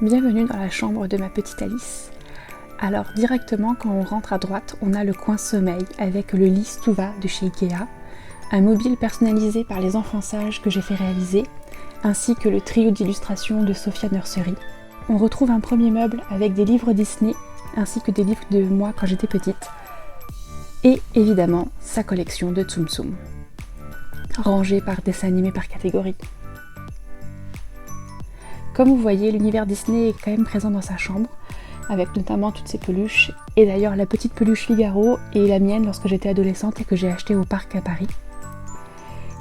Bienvenue dans la chambre de ma petite Alice. Alors directement quand on rentre à droite, on a le coin sommeil avec le lit Stuva de chez Ikea, un mobile personnalisé par les enfants sages que j'ai fait réaliser, ainsi que le trio d'illustrations de Sophia Nursery. On retrouve un premier meuble avec des livres Disney, ainsi que des livres de moi quand j'étais petite, et évidemment sa collection de Tsum Tsum, rangée par dessin animé par catégorie. Comme vous voyez, l'univers Disney est quand même présent dans sa chambre, avec notamment toutes ses peluches, et d'ailleurs la petite peluche Figaro est la mienne lorsque j'étais adolescente et que j'ai achetée au parc à Paris.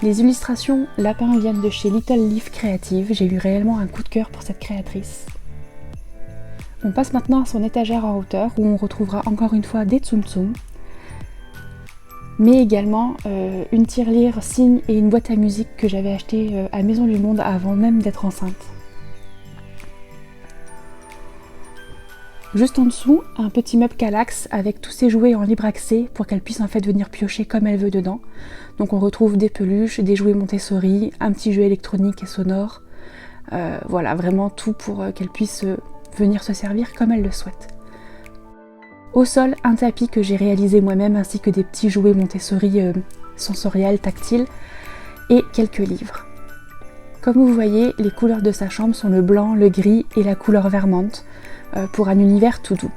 Les illustrations lapins viennent de chez Little Leaf Creative, j'ai eu réellement un coup de cœur pour cette créatrice. On passe maintenant à son étagère en hauteur où on retrouvera encore une fois des Tsum Tsum, mais également une tirelire Signe et une boîte à musique que j'avais achetée à Maison du Monde avant même d'être enceinte. Juste en dessous, un petit meuble Kallax avec tous ses jouets en libre accès pour qu'elle puisse en fait venir piocher comme elle veut dedans. Donc on retrouve des peluches, des jouets Montessori, un petit jeu électronique et sonore. Voilà, vraiment tout pour qu'elle puisse venir se servir comme elle le souhaite. Au sol, un tapis que j'ai réalisé moi-même ainsi que des petits jouets Montessori sensoriels, tactiles et quelques livres. Comme vous voyez, les couleurs de sa chambre sont le blanc, le gris et la couleur vermante pour un univers tout doux.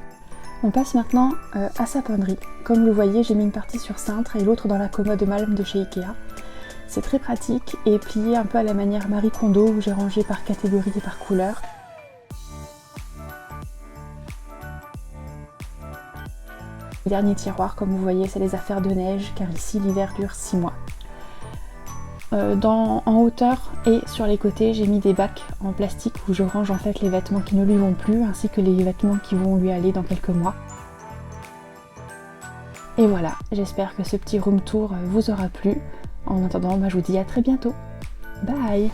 On passe maintenant à sa penderie. Comme vous le voyez, j'ai mis une partie sur cintre et l'autre dans la commode Malm de chez Ikea. C'est très pratique et plié un peu à la manière Marie Kondo où j'ai rangé par catégorie et par couleur. Le dernier tiroir, comme vous voyez, c'est les affaires de neige car ici l'hiver dure 6 mois. En hauteur et sur les côtés, j'ai mis des bacs en plastique où je range en fait les vêtements qui ne lui vont plus ainsi que les vêtements qui vont lui aller dans quelques mois. Et voilà, j'espère que ce petit room tour vous aura plu. En attendant, je vous dis à très bientôt. Bye!